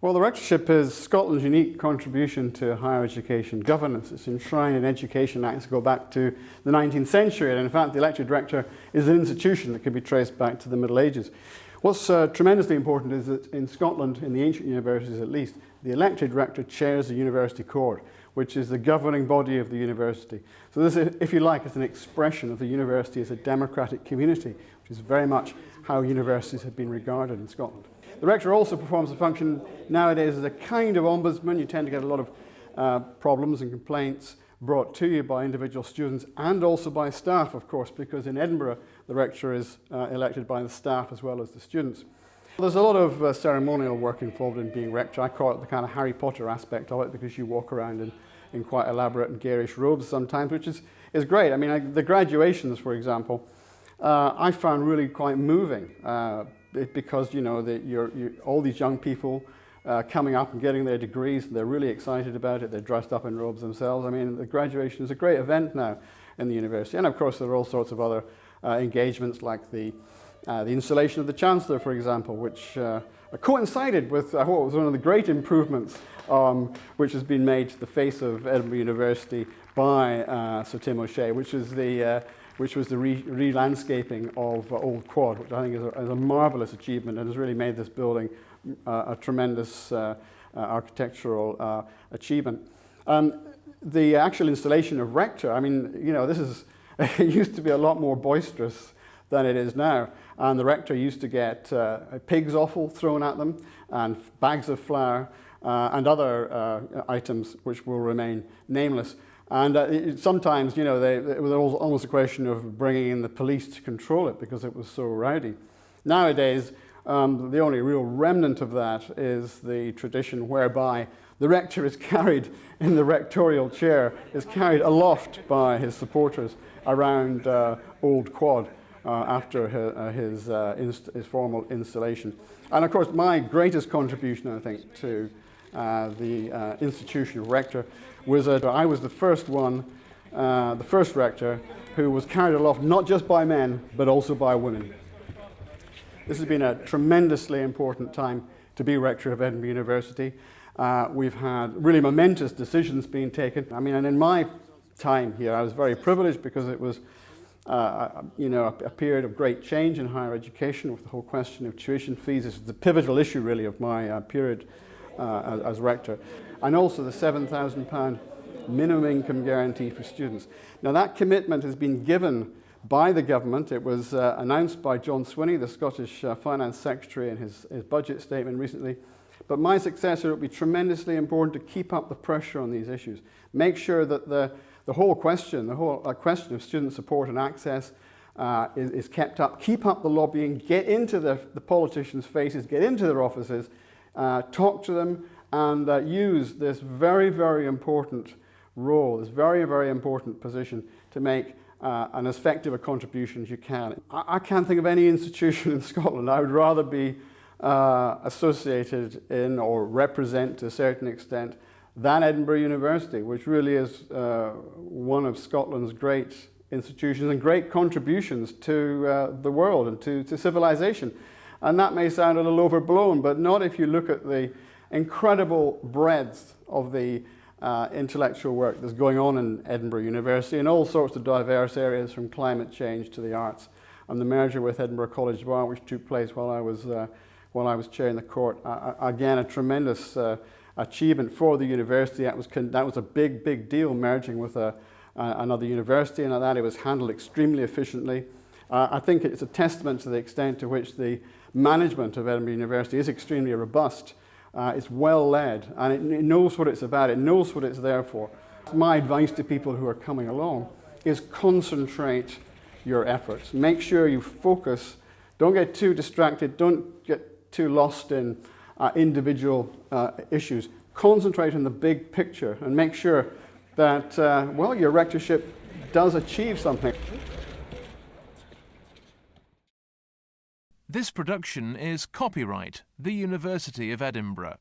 Well, the rectorship is Scotland's unique contribution to higher education governance. It's enshrined in Education Acts that go back to the 19th century, and in fact the elected rector is an institution that can be traced back to the Middle Ages. What's tremendously important is that in Scotland, in the ancient universities at least, the elected rector chairs the university court, which is the governing body of the university. So this, if you like, is an expression of the university as a democratic community, which is very much how universities have been regarded in Scotland. The rector also performs a function nowadays as a kind of ombudsman. You tend to get a lot of problems and complaints brought to you by individual students and also by staff, of course, because in Edinburgh the rector is elected by the staff as well as the students. There's a lot of ceremonial work involved in being rector. I call it the kind of Harry Potter aspect of it, because you walk around in quite elaborate and garish robes sometimes, which is great. I mean, the graduations, for example, I found really quite moving. Because you know all these young people coming up and getting their degrees, and they're really excited about it. They're dressed up in robes themselves. I mean, the graduation is a great event now in the university, and of course there are all sorts of other engagements, like the installation of the Chancellor, for example, which coincided with what was one of the great improvements which has been made to the face of Edinburgh University by Sir Tim O'Shea, which was the re-landscaping of Old Quad, which I think is a marvellous achievement and has really made this building a tremendous architectural achievement. The actual installation of Rector, I mean, you know, it used to be a lot more boisterous than it is now. And the Rector used to get pig's offal thrown at them, and bags of flour, and other items which will remain nameless. And sometimes, you know, it was almost a question of bringing in the police to control it because it was so rowdy. Nowadays, the only real remnant of that is the tradition whereby the rector is carried in the rectorial chair, is carried aloft by his supporters around Old Quad after his formal installation. And of course, my greatest contribution, I think, to the institution of rector was that I was the first rector who was carried aloft not just by men but also by women. This has been a tremendously important time to be rector of Edinburgh University. We've had really momentous decisions being taken. I mean, and in my time here I was very privileged because it was you know, a period of great change in higher education with the whole question of tuition fees. This is the pivotal issue really of my period as rector, and also the £7,000 minimum income guarantee for students. Now that commitment has been given by the government. It was announced by John Swinney, the Scottish Finance Secretary, in his budget statement recently. But my successor, it will be tremendously important to keep up the pressure on these issues. Make sure that the whole question of student support and access is kept up. Keep up the lobbying, get into the politicians' faces, get into their offices, talk to them, and use this very, very important role, this very, very important position to make an as effective a contribution as you can. I can't think of any institution in Scotland I would rather be associated in or represent to a certain extent than Edinburgh University, which really is one of Scotland's great institutions and great contributions to the world and to civilization. And that may sound a little overblown, but not if you look at the incredible breadth of the intellectual work that's going on in Edinburgh University in all sorts of diverse areas, from climate change to the arts. And the merger with Edinburgh College Bar, which took place while I was chairing the court, again a tremendous achievement for the university. That was a big deal, merging with another university, and that it was handled extremely efficiently. I think it's a testament to the extent to which the management of Edinburgh University is extremely robust. It's well led, and it knows what it's about, it knows what it's there for. My advice to people who are coming along is concentrate your efforts. Make sure you focus, don't get too distracted, don't get too lost in individual issues. Concentrate on the big picture and make sure that, well, your rectorship does achieve something. This production is copyright the University of Edinburgh.